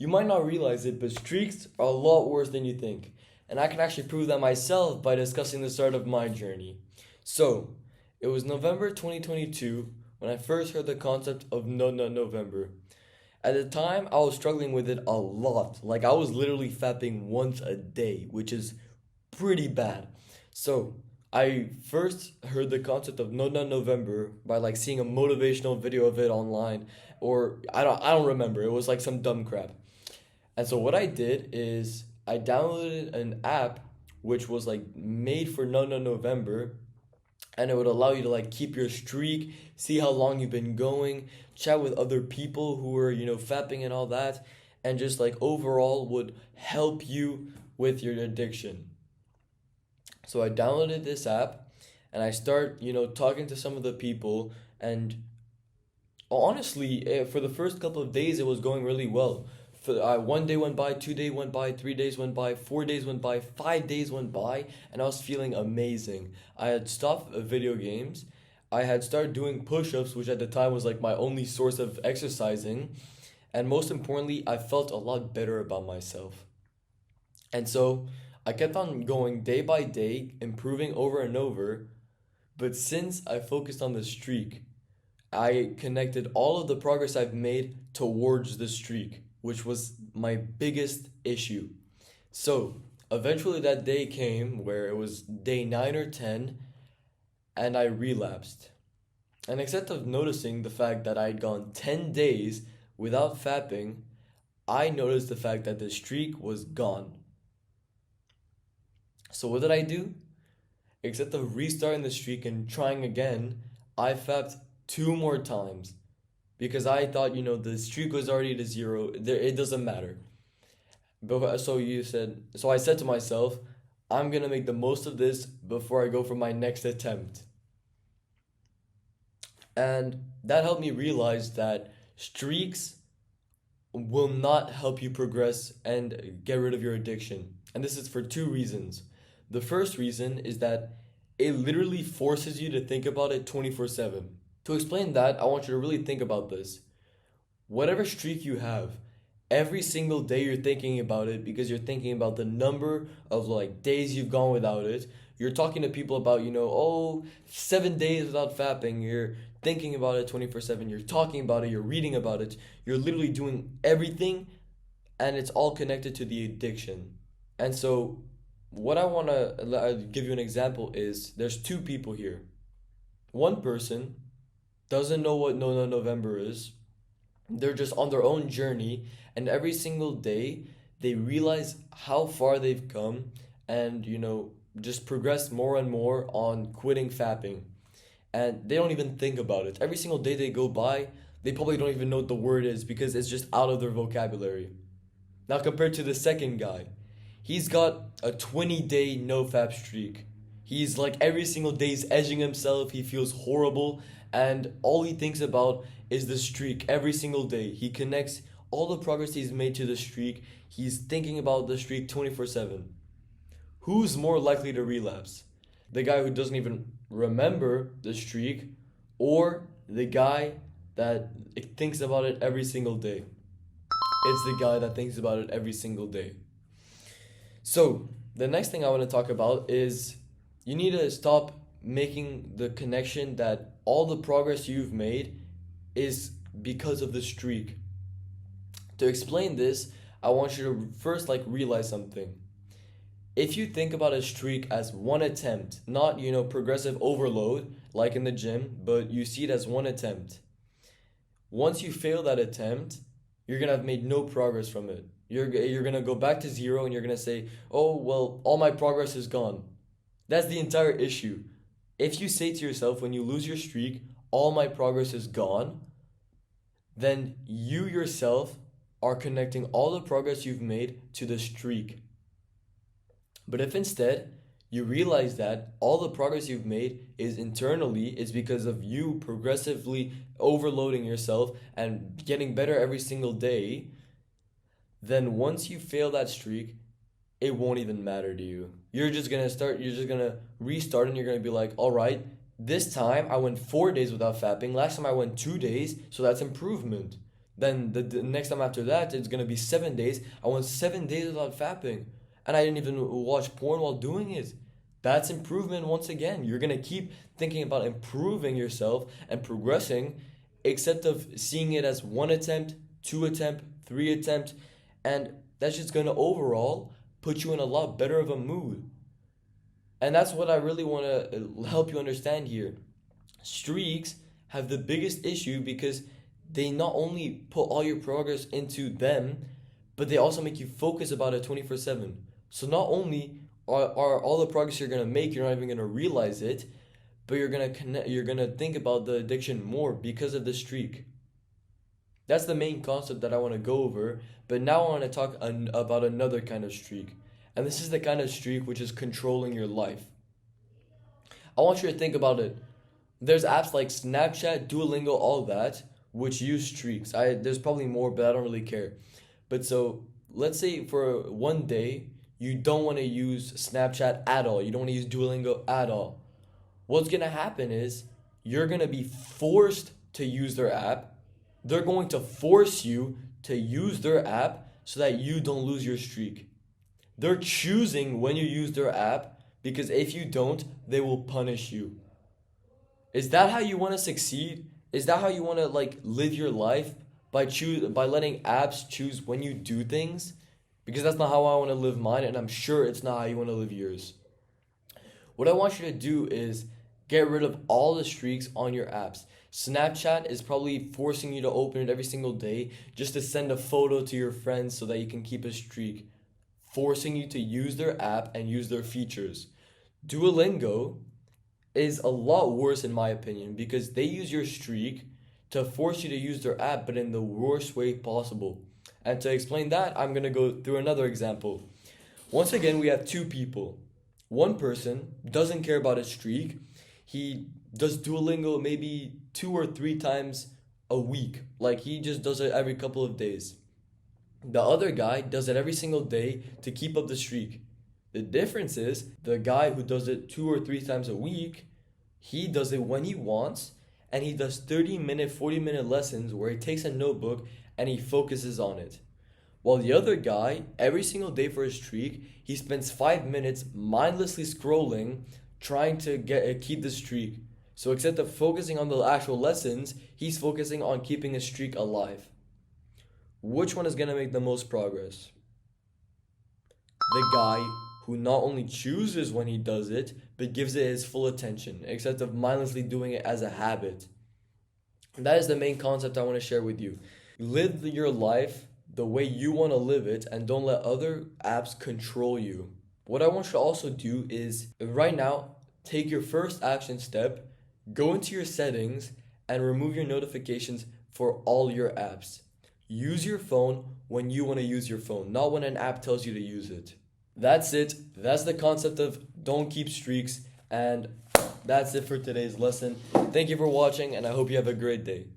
You might not realize it, but streaks are a lot worse than you think. And I can actually prove that myself by discussing the start of my journey. So, it was November 2022 when I first heard the concept of No Nut November. At the time, I was struggling with it a lot. Like, I was literally fapping once a day, which is pretty bad. So, I first heard the concept of No Nut November by like seeing a motivational video of it online, or I don't remember. It was like some dumb crap. And so what I did is I downloaded an app which was like made for No No November, and it would allow you to like keep your streak, see how long you've been going, chat with other people who are, fapping and all that, and just like overall would help you with your addiction. So I downloaded this app and I start, talking to some of the people, and honestly, for the first couple of days, it was going really well. One day went by, 2 day went by, 3 days went by, 4 days went by, 5 days went by, and I was feeling amazing. I had stopped video games. I had started doing push-ups, which at the time was like my only source of exercising, and most importantly, I felt a lot better about myself. And so I kept on going day by day, improving over and over. But since I focused on the streak, I connected all of the progress I've made towards the streak, which was my biggest issue. So eventually that day came where it was day 9 or 10 and I relapsed. And except of noticing the fact that I'd gone 10 days without fapping, I noticed the fact that the streak was gone. So what did I do? Except of restarting the streak and trying again, I fapped two more times because I thought, the streak was already to zero. There, it doesn't matter. But so I said to myself, I'm gonna make the most of this before I go for my next attempt. And that helped me realize that streaks will not help you progress and get rid of your addiction. And this is for two reasons. The first reason is that it literally forces you to think about it 24/7. To explain that, I want you to really think about this. Whatever streak you have, every single day you're thinking about it because you're thinking about the number of like days you've gone without it. You're talking to people about, 7 days without fapping. You're thinking about it 24/7. You're talking about it. You're reading about it. You're literally doing everything, and it's all connected to the addiction. And so, what I want to give you an example is there's two people here. One person doesn't know what No No November is. They're just on their own journey, and every single day they realize how far they've come and, just progress more and more on quitting fapping. And they don't even think about it. Every single day they go by, they probably don't even know what the word is because it's just out of their vocabulary. Now, compared to the second guy, he's got a 20-day no fap streak. He's like every single day he's edging himself. He feels horrible, and all he thinks about is the streak every single day. He connects all the progress he's made to the streak. He's thinking about the streak 24/7. Who's more likely to relapse? The guy who doesn't even remember the streak, or the guy that thinks about it every single day? It's the guy that thinks about it every single day. So, the next thing I want to talk about is you need to stop making the connection that all the progress you've made is because of the streak. To explain this, I want you to first realize something. If you think about a streak as one attempt, not, progressive overload like in the gym, but you see it as one attempt. Once you fail that attempt, you're gonna have made no progress from it. You're gonna go back to zero and you're gonna say, "Oh well, all my progress is gone." That's the entire issue. If you say to yourself when you lose your streak, "All my progress is gone," then you yourself are connecting all the progress you've made to the streak. But if instead you realize that all the progress you've made is because of you progressively overloading yourself and getting better every single day, then once you fail that streak, it won't even matter to you. You're just gonna restart and you're gonna be like, all right, this time I went 4 days without fapping. Last time I went 2 days, so that's improvement. Then the next time after that, it's gonna be 7 days. I went 7 days without fapping, and I didn't even watch porn while doing it. That's improvement once again. You're gonna keep thinking about improving yourself and progressing, except of seeing it as one attempt, two attempt, three attempt, and that's just gonna overall put you in a lot better of a mood. And that's what I really want to help you understand here. Streaks have the biggest issue because they not only put all your progress into them, but they also make you focus about it 24/7. So not only are all the progress you're going to make, you're not even going to realize it, but you're going to think about the addiction more because of the streak. That's the main concept that I want to go over, but now I want to talk about another kind of streak. And this is the kind of streak which is controlling your life. I want you to think about it. There's apps like Snapchat, Duolingo, all that, which use streaks. There's probably more, but I don't really care. But so let's say for one day you don't want to use Snapchat at all. You don't want to use Duolingo at all. What's gonna happen is you're gonna be forced to use their app. They're going to force you to use their app so that you don't lose your streak. They're choosing when you use their app because if you don't, they will punish you. Is that how you want to succeed? Is that how you want to live your life by letting apps choose when you do things? Because that's not how I want to live mine, and I'm sure it's not how you want to live yours. What I want you to do is get rid of all the streaks on your apps. Snapchat is probably forcing you to open it every single day just to send a photo to your friends so that you can keep a streak, forcing you to use their app and use their features. Duolingo is a lot worse in my opinion because they use your streak to force you to use their app, but in the worst way possible. And to explain that, I'm going to go through another example. Once again, we have two people. One person doesn't care about his streak. He does Duolingo maybe 2 or 3 times a week. Like he just does it every couple of days. The other guy does it every single day to keep up the streak. The difference is the guy who does it 2 or 3 times a week, he does it when he wants, and he does 30-minute, 40-minute lessons where he takes a notebook and he focuses on it. While the other guy, every single day for his streak, he spends 5 minutes mindlessly scrolling, trying to keep the streak. So instead of focusing on the actual lessons, he's focusing on keeping his streak alive. Which one is going to make the most progress? The guy who not only chooses when he does it, but gives it his full attention, except of mindlessly doing it as a habit. That is the main concept I want to share with you. Live your life the way you want to live it and don't let other apps control you. What I want you to also do is, right now, take your first action step, go into your settings, and remove your notifications for all your apps. Use your phone when you want to use your phone, not when an app tells you to use it. That's it. That's the concept of don't keep streaks, and that's it for today's lesson. Thank you for watching, and I hope you have a great day.